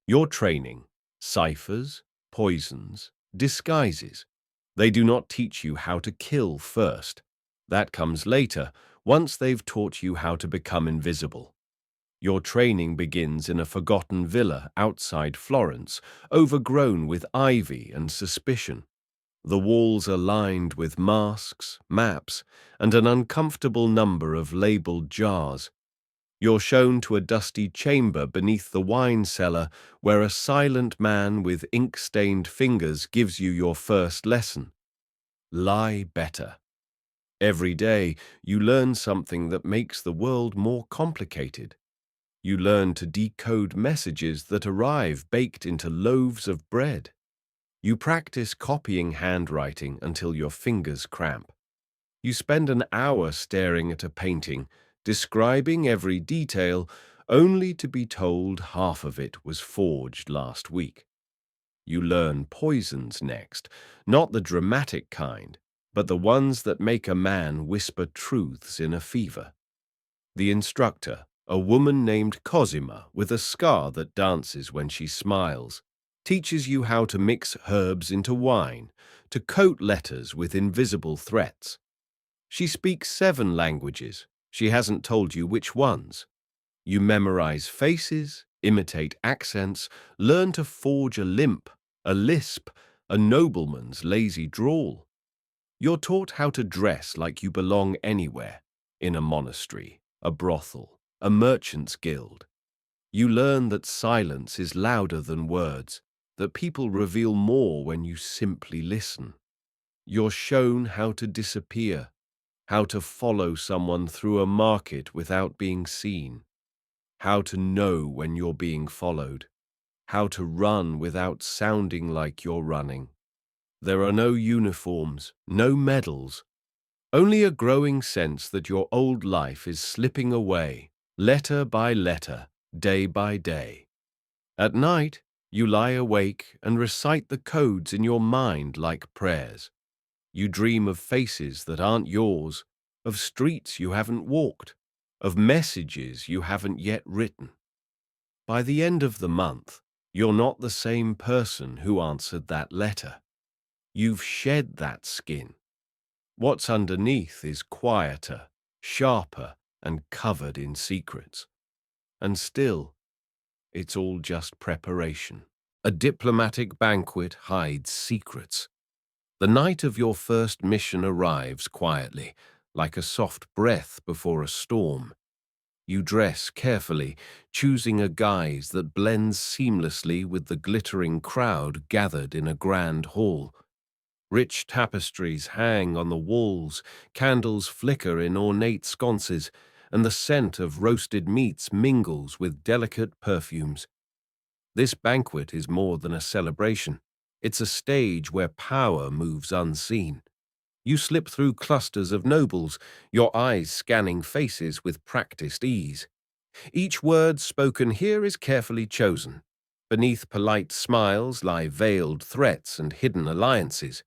Your training, ciphers, poisons, disguises. They do not teach you how to kill first. That comes later, once they've taught you how to become invisible. Your training begins in a forgotten villa outside Florence, overgrown with ivy and suspicion. The walls are lined with masks, maps, and an uncomfortable number of labeled jars. You're shown to a dusty chamber beneath the wine cellar where a silent man with ink-stained fingers gives you your first lesson. Lie better. Every day, you learn something that makes the world more complicated. You learn to decode messages that arrive baked into loaves of bread. You practice copying handwriting until your fingers cramp. You spend an hour staring at a painting, describing every detail, only to be told half of it was forged last week. You learn poisons next, not the dramatic kind, but the ones that make a man whisper truths in a fever. The instructor, a woman named Cosima with a scar that dances when she smiles, teaches you how to mix herbs into wine, to coat letters with invisible threats. She speaks 7 languages. She hasn't told you which ones. You memorize faces, imitate accents, learn to forge a limp, a lisp, a nobleman's lazy drawl. You're taught how to dress like you belong anywhere, in a monastery, a brothel, a merchant's guild. You learn that silence is louder than words, that people reveal more when you simply listen. You're shown how to disappear, how to follow someone through a market without being seen, how to know when you're being followed, how to run without sounding like you're running. There are no uniforms, no medals, only a growing sense that your old life is slipping away, letter by letter, day by day. At night, you lie awake and recite the codes in your mind like prayers. You dream of faces that aren't yours, of streets you haven't walked, of messages you haven't yet written. By the end of the month, you're not the same person who answered that letter. You've shed that skin. What's underneath is quieter, sharper, and covered in secrets. And still, it's all just preparation. A diplomatic banquet hides secrets. The night of your first mission arrives quietly, like a soft breath before a storm. You dress carefully, choosing a guise that blends seamlessly with the glittering crowd gathered in a grand hall. Rich tapestries hang on the walls, candles flicker in ornate sconces, and the scent of roasted meats mingles with delicate perfumes. This banquet is more than a celebration. It's a stage where power moves unseen. You slip through clusters of nobles, your eyes scanning faces with practiced ease. Each word spoken here is carefully chosen. Beneath polite smiles lie veiled threats and hidden alliances.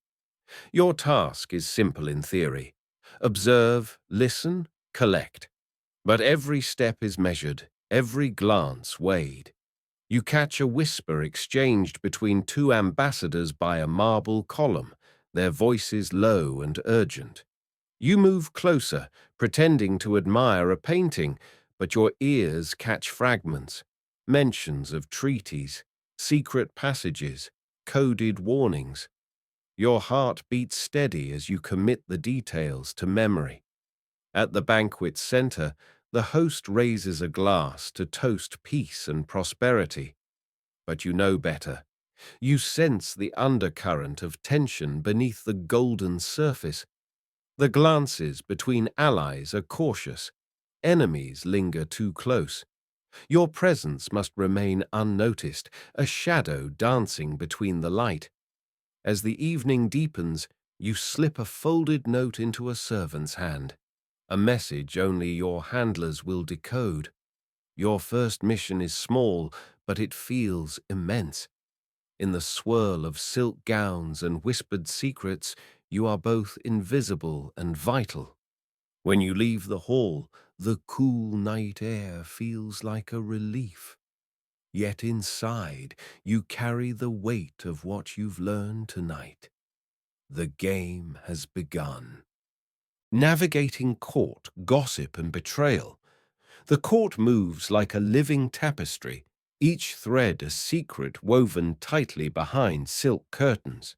Your task is simple in theory. Observe, listen, collect. But every step is measured, every glance weighed. You catch a whisper exchanged between 2 ambassadors by a marble column, their voices low and urgent. You move closer, pretending to admire a painting, but your ears catch fragments, mentions of treaties, secret passages, coded warnings. Your heart beats steady as you commit the details to memory. At the banquet center, the host raises a glass to toast peace and prosperity. But you know better. You sense the undercurrent of tension beneath the golden surface. The glances between allies are cautious. Enemies linger too close. Your presence must remain unnoticed, a shadow dancing between the light. As the evening deepens, you slip a folded note into a servant's hand, a message only your handlers will decode. Your first mission is small, but it feels immense. In the swirl of silk gowns and whispered secrets, you are both invisible and vital. When you leave the hall, the cool night air feels like a relief. Yet inside, you carry the weight of what you've learned tonight. The game has begun. Navigating court, gossip, and betrayal. The court moves like a living tapestry, each thread a secret woven tightly behind silk curtains.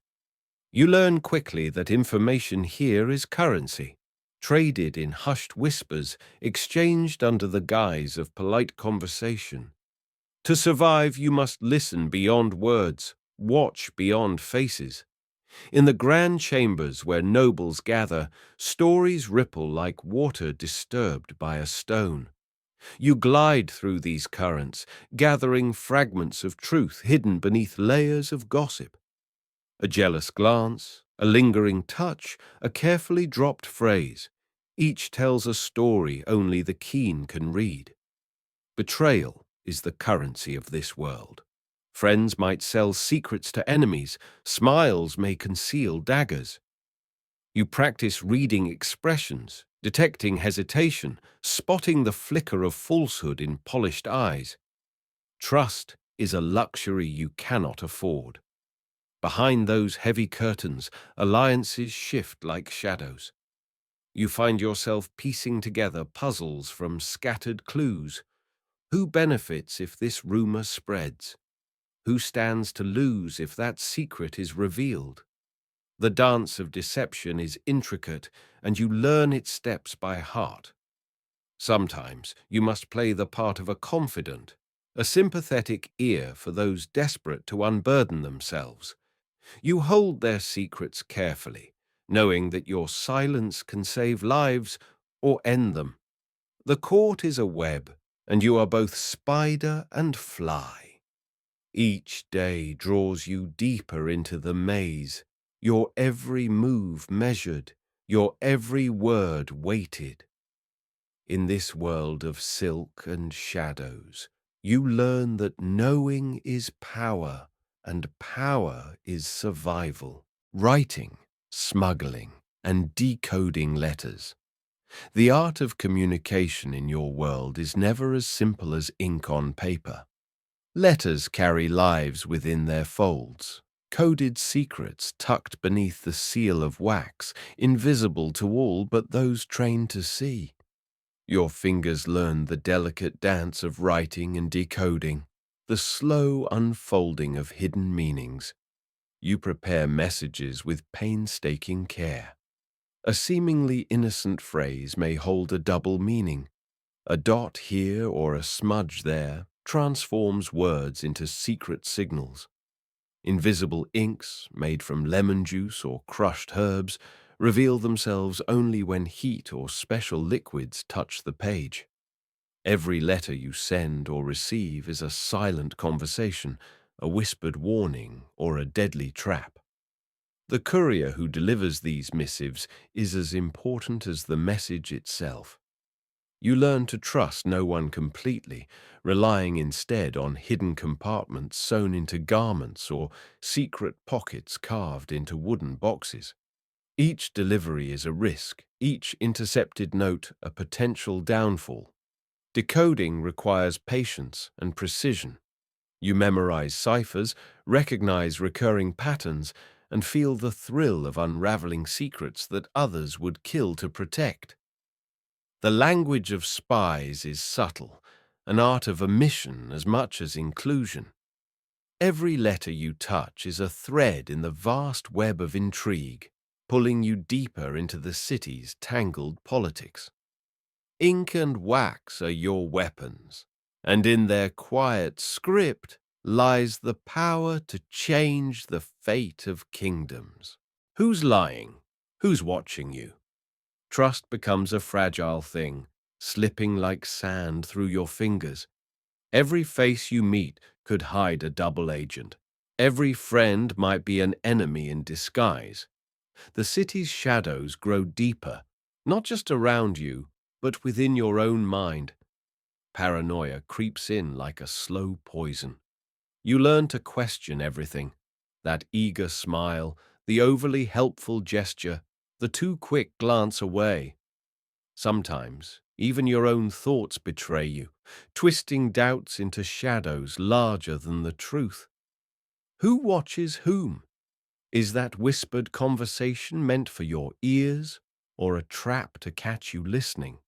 You learn quickly that information here is currency, traded in hushed whispers, exchanged under the guise of polite conversation. To survive, you must listen beyond words, watch beyond faces. In the grand chambers where nobles gather, stories ripple like water disturbed by a stone. You glide through these currents, gathering fragments of truth hidden beneath layers of gossip. A jealous glance, a lingering touch, a carefully dropped phrase. Each tells a story only the keen can read. Betrayal is the currency of this world. Friends might sell secrets to enemies, smiles may conceal daggers. You practice reading expressions, detecting hesitation, spotting the flicker of falsehood in polished eyes. Trust is a luxury you cannot afford. Behind those heavy curtains, alliances shift like shadows. You find yourself piecing together puzzles from scattered clues. Who benefits if this rumor spreads? Who stands to lose if that secret is revealed? The dance of deception is intricate, and you learn its steps by heart. Sometimes you must play the part of a confidant, a sympathetic ear for those desperate to unburden themselves. You hold their secrets carefully, knowing that your silence can save lives or end them. The court is a web, and you are both spider and fly. Each day draws you deeper into the maze, your every move measured, your every word weighted. In this world of silk and shadows, you learn that knowing is power, and power is survival. Writing, smuggling, and decoding letters. The art of communication in your world is never as simple as ink on paper. Letters carry lives within their folds, coded secrets tucked beneath the seal of wax, invisible to all but those trained to see. Your fingers learn the delicate dance of writing and decoding, the slow unfolding of hidden meanings. You prepare messages with painstaking care. A seemingly innocent phrase may hold a double meaning. A dot here or a smudge there transforms words into secret signals. Invisible inks, made from lemon juice or crushed herbs, reveal themselves only when heat or special liquids touch the page. Every letter you send or receive is a silent conversation, a whispered warning, or a deadly trap. The courier who delivers these missives is as important as the message itself. You learn to trust no one completely, relying instead on hidden compartments sewn into garments or secret pockets carved into wooden boxes. Each delivery is a risk, each intercepted note a potential downfall. Decoding requires patience and precision. You memorize ciphers, recognize recurring patterns, and feel the thrill of unraveling secrets that others would kill to protect. The language of spies is subtle, an art of omission as much as inclusion. Every letter you touch is a thread in the vast web of intrigue, pulling you deeper into the city's tangled politics. Ink and wax are your weapons, and in their quiet script lies the power to change the fate of kingdoms. Who's lying? Who's watching you? Trust becomes a fragile thing, slipping like sand through your fingers. Every face you meet could hide a double agent. Every friend might be an enemy in disguise. The city's shadows grow deeper, not just around you, but within your own mind. Paranoia creeps in like a slow poison. You learn to question everything. That eager smile, the overly helpful gesture, the too quick glance away. Sometimes Even your own thoughts betray you, twisting doubts into shadows larger than the truth. Who watches whom? Is that whispered conversation meant for your ears or a trap to catch you listening?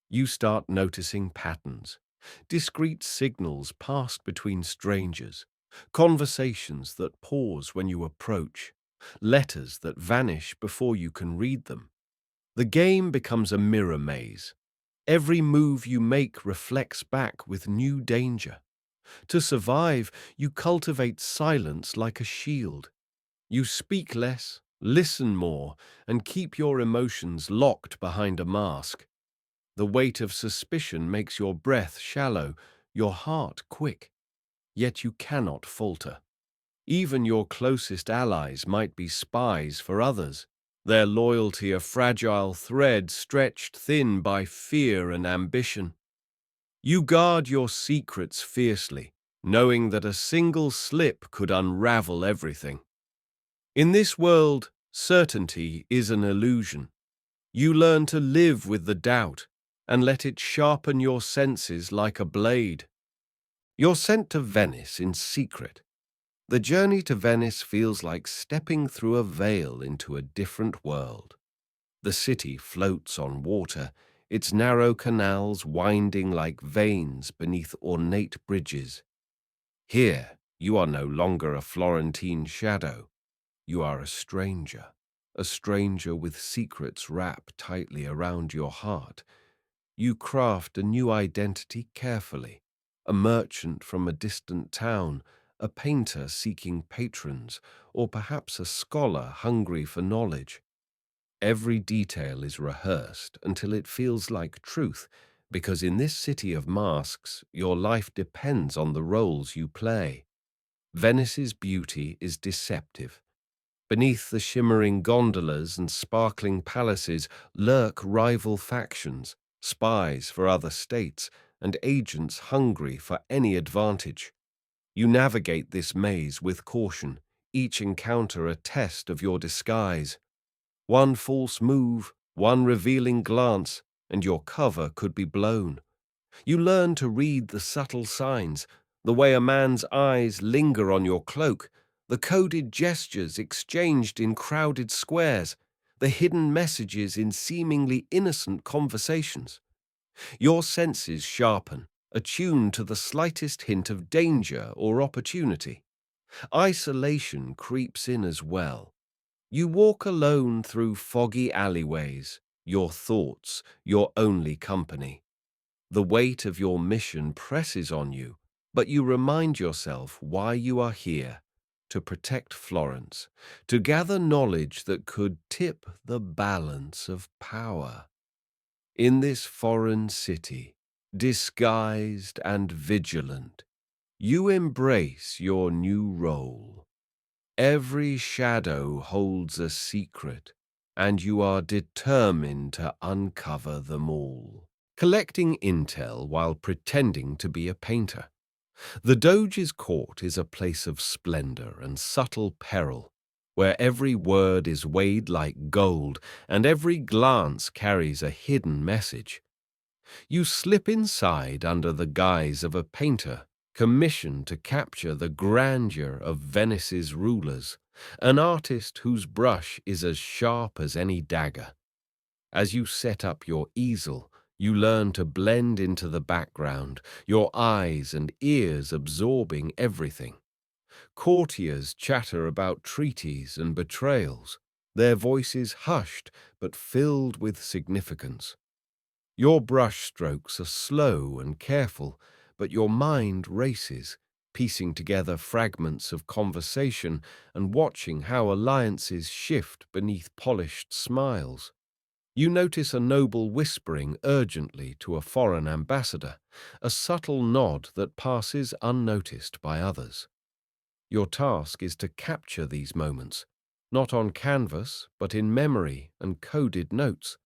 You start noticing patterns, discreet signals passed between strangers, conversations that pause when you approach, letters that vanish before you can read them. The game becomes a mirror maze. Every move you make reflects back with new danger. To survive, you cultivate silence like a shield. You speak less, listen more, and keep your emotions locked behind a mask. The weight of suspicion makes your breath shallow, your heart quick, yet you cannot falter. Even your closest allies might be spies for others, their loyalty a fragile thread stretched thin by fear and ambition. You guard your secrets fiercely, knowing that a single slip could unravel everything. In this world, certainty is an illusion. You learn to live with the doubt and let it sharpen your senses like a blade. You're sent to Venice in secret. The journey to Venice feels like stepping through a veil into a different world. The city floats on water, its narrow canals winding like veins beneath ornate bridges. Here, you are no longer a Florentine shadow. You are a stranger with secrets wrapped tightly around your heart. You craft a new identity carefully, a merchant from a distant town, a painter seeking patrons, or perhaps a scholar hungry for knowledge. Every detail is rehearsed until it feels like truth, because in this city of masks, your life depends on the roles you play. Venice's beauty is deceptive. Beneath the shimmering gondolas and sparkling palaces lurk rival factions, spies for other states, and agents hungry for any advantage. You navigate this maze with caution, each encounter a test of your disguise. One false move, one revealing glance, and your cover could be blown. You learn to read the subtle signs, the way a man's eyes linger on your cloak, the coded gestures exchanged in crowded squares, the hidden messages in seemingly innocent conversations. Your senses sharpen, attuned to the slightest hint of danger or opportunity. Isolation creeps in as well. You walk alone through foggy alleyways, your thoughts, your only company. The weight of your mission presses on you, but you remind yourself why you are here: to protect Florence, to gather knowledge that could tip the balance of power. In this foreign city, disguised and vigilant, you embrace your new role. Every shadow holds a secret, and you are determined to uncover them all. Collecting intel while pretending to be a painter. The Doge's court is a place of splendor and subtle peril, where every word is weighed like gold and every glance carries a hidden message. You slip inside under the guise of a painter, commissioned to capture the grandeur of Venice's rulers, an artist whose brush is as sharp as any dagger. As you set up your easel, you learn to blend into the background, your eyes and ears absorbing everything. Courtiers chatter about treaties and betrayals, their voices hushed but filled with significance. Your brushstrokes are slow and careful, but your mind races, piecing together fragments of conversation and watching how alliances shift beneath polished smiles. You notice a noble whispering urgently to a foreign ambassador, a subtle nod that passes unnoticed by others. Your task is to capture these moments, not on canvas, but in memory and coded notes.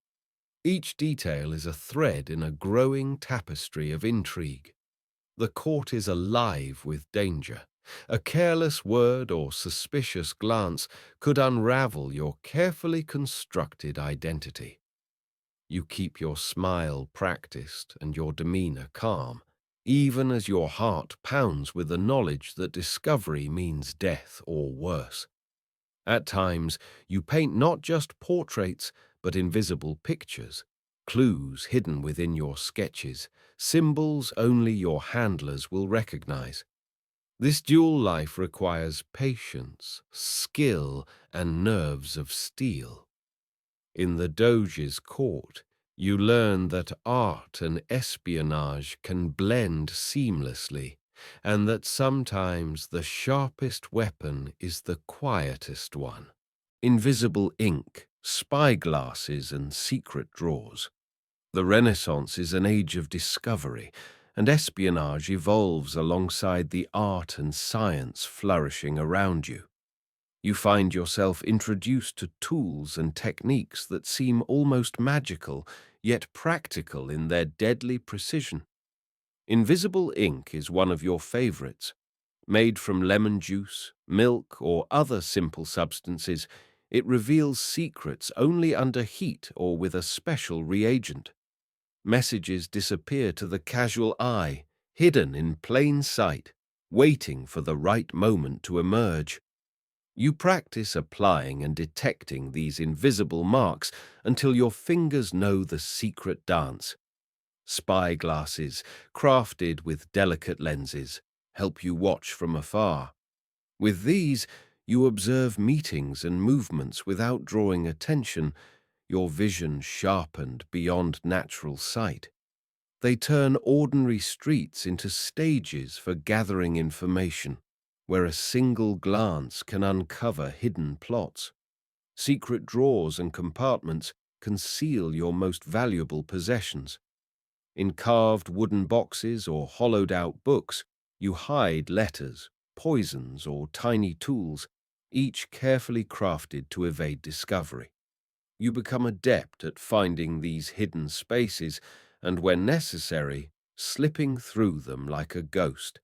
Each detail is a thread in a growing tapestry of intrigue. The court is alive with danger. A careless word or suspicious glance could unravel your carefully constructed identity. You keep your smile practiced and your demeanor calm, even as your heart pounds with the knowledge that discovery means death or worse. At times, you paint not just portraits, but invisible pictures, clues hidden within your sketches, symbols only your handlers will recognize. This dual life requires patience, skill, and nerves of steel. In the Doge's court, you learn that art and espionage can blend seamlessly, and that sometimes the sharpest weapon is the quietest one. Invisible ink, spyglasses, and secret drawers. The Renaissance is an age of discovery, and espionage evolves alongside the art and science flourishing around you. You find yourself introduced to tools and techniques that seem almost magical, yet practical in their deadly precision. Invisible ink is one of your favorites. Made from lemon juice, milk, or other simple substances, it reveals secrets only under heat or with a special reagent. Messages disappear to the casual eye, hidden in plain sight, waiting for the right moment to emerge. You practice applying and detecting these invisible marks until your fingers know the secret dance. Spyglasses, crafted with delicate lenses, help you watch from afar. With these, you observe meetings and movements without drawing attention, your vision sharpened beyond natural sight. They turn ordinary streets into stages for gathering information, where a single glance can uncover hidden plots. Secret drawers and compartments conceal your most valuable possessions. In carved wooden boxes or hollowed-out books, you hide letters, poisons, or tiny tools, each carefully crafted to evade discovery. You become adept at finding these hidden spaces and, when necessary, slipping through them like a ghost.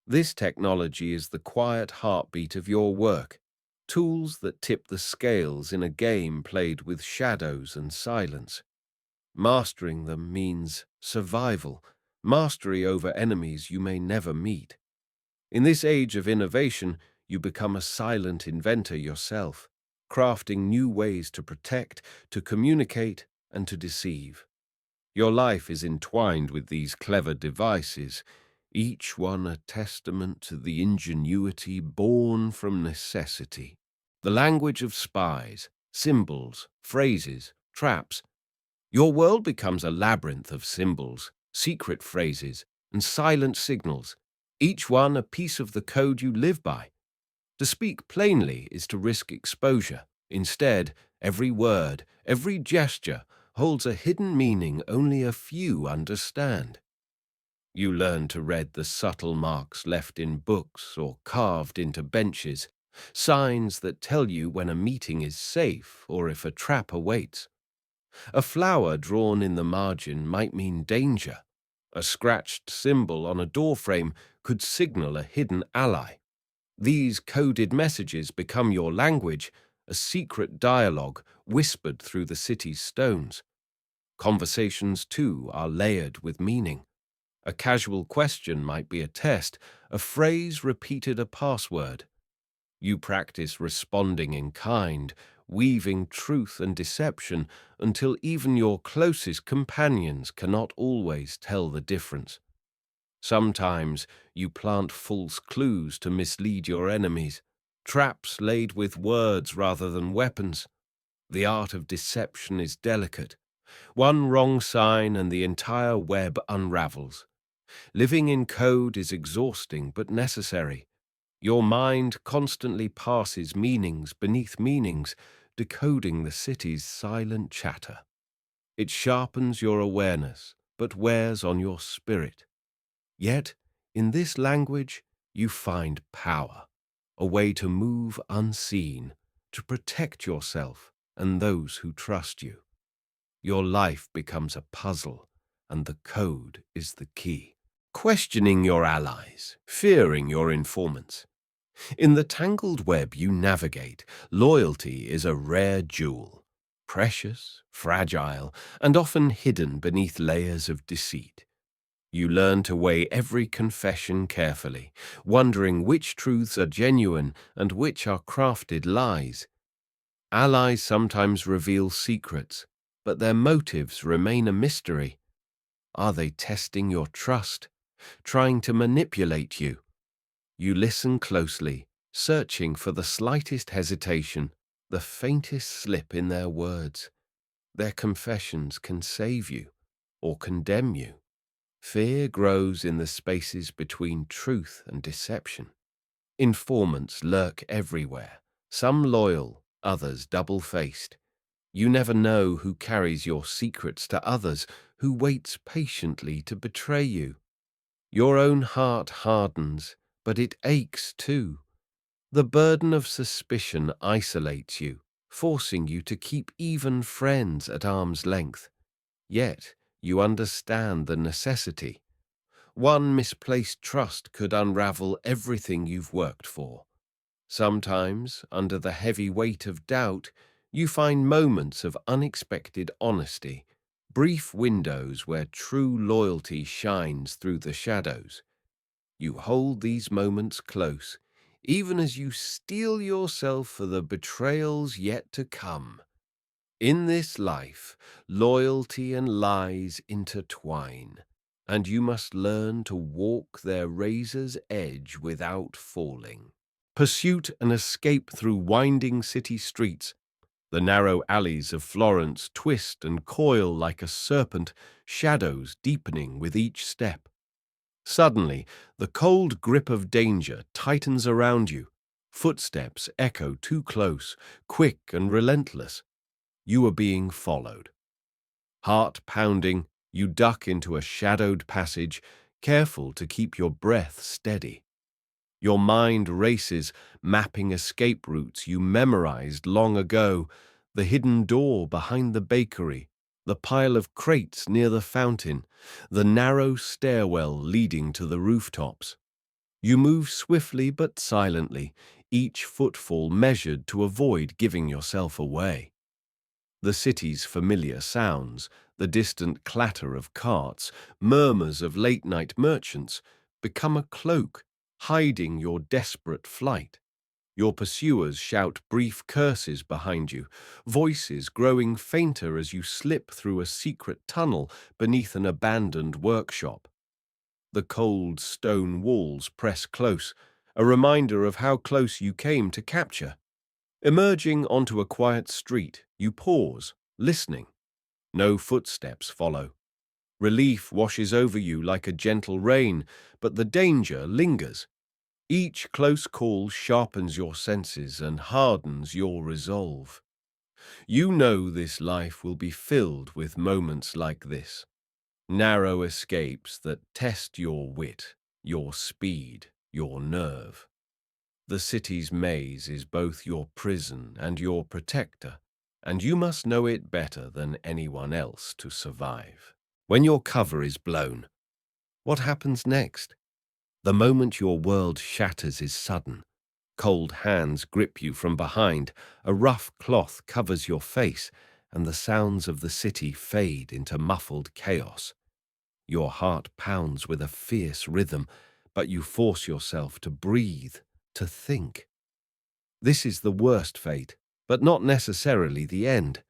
This technology is the quiet heartbeat of your work, tools that tip the scales in a game played with shadows and silence. Mastering them means survival, mastery over enemies you may never meet. In this age of innovation, you become a silent inventor yourself, crafting new ways to protect, to communicate, and to deceive. Your life is entwined with these clever devices, each one a testament to the ingenuity born from necessity. The language of spies, symbols, phrases, traps. Your world becomes a labyrinth of symbols, secret phrases, and silent signals, each one a piece of the code you live by. To speak plainly is to risk exposure. Instead, every word, every gesture holds a hidden meaning only a few understand. You learn to read the subtle marks left in books or carved into benches, signs that tell you when a meeting is safe or if a trap awaits. A flower drawn in the margin might mean danger. A scratched symbol on a doorframe could signal a hidden ally. These coded messages become your language, a secret dialogue whispered through the city's stones. Conversations, too, are layered with meaning. A casual question might be a test, a phrase repeated a password. You practice responding in kind, weaving truth and deception until even your closest companions cannot always tell the difference. Sometimes you plant false clues to mislead your enemies, traps laid with words rather than weapons. The art of deception is delicate. One wrong sign and the entire web unravels. Living in code is exhausting but necessary. Your mind constantly passes meanings beneath meanings, decoding the city's silent chatter. It sharpens your awareness, but wears on your spirit. Yet, in this language, you find power, a way to move unseen, to protect yourself and those who trust you. Your life becomes a puzzle, and the code is the key. Questioning your allies, fearing your informants. In the tangled web you navigate, loyalty is a rare jewel. precious, fragile, and often hidden beneath layers of deceit. You learn to weigh every confession carefully, wondering which truths are genuine and which are crafted lies. Allies sometimes reveal secrets, but their motives remain a mystery. Are they testing your trust, trying to manipulate you? You listen closely, searching for the slightest hesitation, the faintest slip in their words. Their confessions can save you or condemn you. Fear grows in the spaces between truth and deception. Informants lurk everywhere, some loyal, others double-faced. You never know who carries your secrets to others, who waits patiently to betray you. Your own heart hardens, but it aches too. The burden of suspicion isolates you, forcing you to keep even friends at arm's length. Yet, you understand the necessity. One misplaced trust could unravel everything you've worked for. Sometimes, under the heavy weight of doubt, you find moments of unexpected honesty, brief windows where true loyalty shines through the shadows. You hold these moments close, even as you steel yourself for the betrayals yet to come. In this life, loyalty and lies intertwine, and you must learn to walk their razor's edge without falling. Pursuit and escape through winding city streets. The narrow alleys of Florence twist and coil like a serpent, shadows deepening with each step. Suddenly, the cold grip of danger tightens around you. Footsteps echo too close, quick and relentless. You are being followed. Heart pounding, you duck into a shadowed passage, careful to keep your breath steady. Your mind races, mapping escape routes you memorized long ago, the hidden door behind the bakery, the pile of crates near the fountain, the narrow stairwell leading to the rooftops. You move swiftly but silently, each footfall measured to avoid giving yourself away. The city's familiar sounds, the distant clatter of carts, murmurs of late-night merchants, become a cloak, hiding your desperate flight. Your pursuers shout brief curses behind you, voices growing fainter as you slip through a secret tunnel beneath an abandoned workshop. The cold stone walls press close, a reminder of how close you came to capture. Emerging onto a quiet street, you pause, listening. No footsteps follow. Relief washes over you like a gentle rain, but the danger lingers. Each close call sharpens your senses and hardens your resolve. You know this life will be filled with moments like this. Narrow escapes that test your wit, your speed, your nerve. The city's maze is both your prison and your protector, and you must know it better than anyone else to survive. When your cover is blown, what happens next? The moment your world shatters is sudden. Cold hands grip you from behind, a rough cloth covers your face, and the sounds of the city fade into muffled chaos. Your heart pounds with a fierce rhythm, but you force yourself to breathe, to think. This is the worst fate, but not necessarily the end.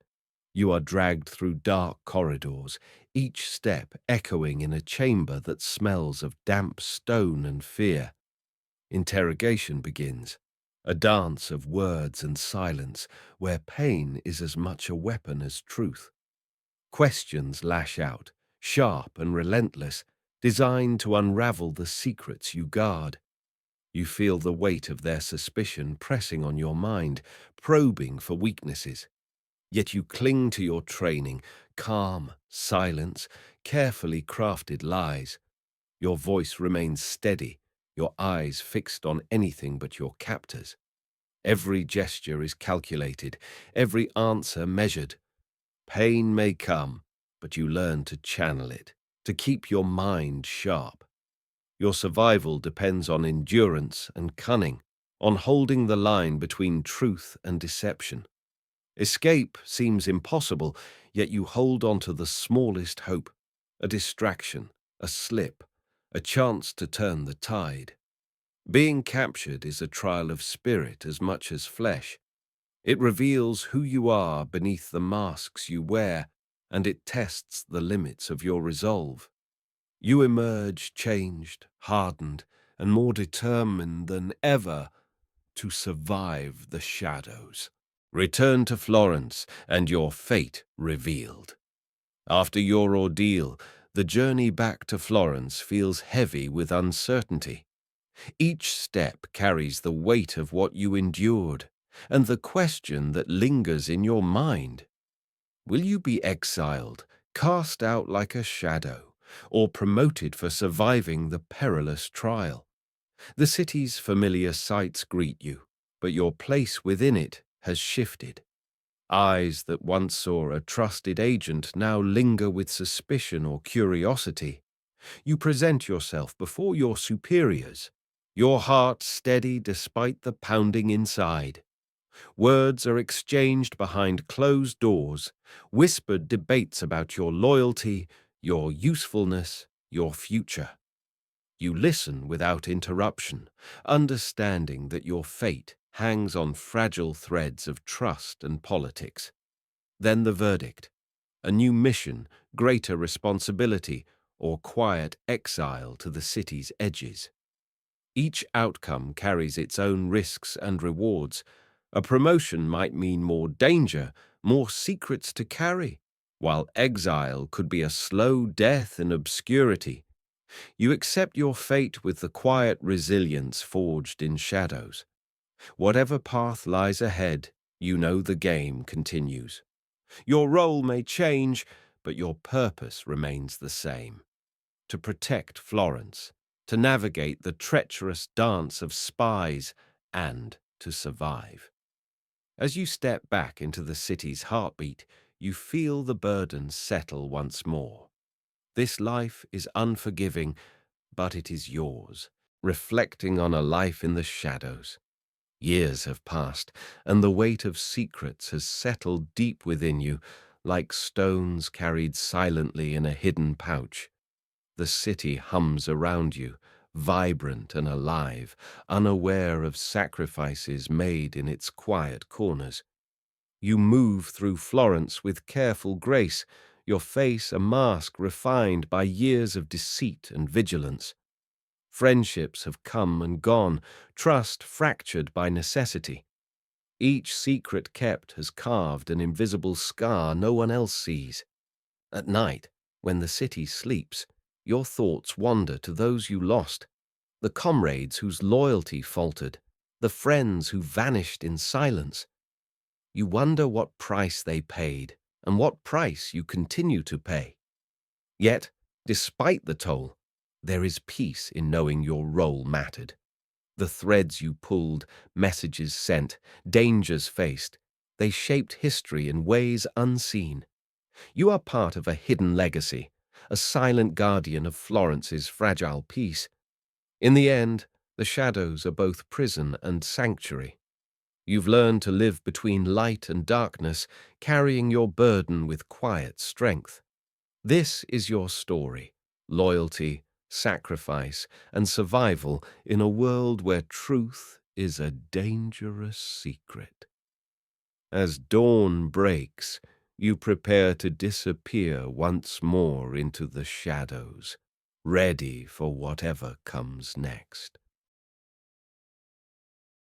You are dragged through dark corridors, each step echoing in a chamber that smells of damp stone and fear. Interrogation begins, a dance of words and silence where pain is as much a weapon as truth. Questions lash out, sharp and relentless, designed to unravel the secrets you guard. You feel the weight of their suspicion pressing on your mind, probing for weaknesses. Yet you cling to your training, calm, silence, carefully crafted lies. Your voice remains steady, your eyes fixed on anything but your captors. Every gesture is calculated, every answer measured. Pain may come, but you learn to channel it, to keep your mind sharp. Your survival depends on endurance and cunning, on holding the line between truth and deception. Escape seems impossible, yet you hold on to the smallest hope, a distraction, a slip, a chance to turn the tide. Being captured is a trial of spirit as much as flesh. It reveals who you are beneath the masks you wear, and it tests the limits of your resolve. You emerge changed, hardened, and more determined than ever to survive the shadows. Return to Florence and your fate revealed. After your ordeal, the journey back to Florence feels heavy with uncertainty. Each step carries the weight of what you endured, and the question that lingers in your mind: will you be exiled, cast out like a shadow, or promoted for surviving the perilous trial? The city's familiar sights greet you, but your place within it has shifted. Eyes that once saw a trusted agent now linger with suspicion or curiosity. You present yourself before your superiors, your heart steady despite the pounding inside. Words are exchanged behind closed doors, whispered debates about your loyalty, your usefulness, your future. You listen without interruption, understanding that your fate hangs on fragile threads of trust and politics. Then the verdict: a new mission, greater responsibility, or quiet exile to the city's edges. Each outcome carries its own risks and rewards. A promotion might mean more danger, more secrets to carry, while exile could be a slow death in obscurity. You accept your fate with the quiet resilience forged in shadows. Whatever path lies ahead, you know the game continues. Your role may change, but your purpose remains the same: to protect Florence, to navigate the treacherous dance of spies, and to survive. As you step back into the city's heartbeat, you feel the burden settle once more. This life is unforgiving, but it is yours, reflecting on a life in the shadows. Years have passed, and the weight of secrets has settled deep within you, like stones carried silently in a hidden pouch. The city hums around you, vibrant and alive, unaware of sacrifices made in its quiet corners. You move through Florence with careful grace, your face a mask refined by years of deceit and vigilance. Friendships have come and gone, trust fractured by necessity. Each secret kept has carved an invisible scar no one else sees. At night, when the city sleeps, your thoughts wander to those you lost, the comrades whose loyalty faltered, the friends who vanished in silence. You wonder what price they paid and what price you continue to pay. Yet, despite the toll, there is peace in knowing your role mattered. The threads you pulled, messages sent, dangers faced, they shaped history in ways unseen. You are part of a hidden legacy, a silent guardian of Florence's fragile peace. In the end, the shadows are both prison and sanctuary. You've learned to live between light and darkness, carrying your burden with quiet strength. This is your story: loyalty, sacrifice, and survival in a world where truth is a dangerous secret. As dawn breaks, you prepare to disappear once more into the shadows, ready for whatever comes next.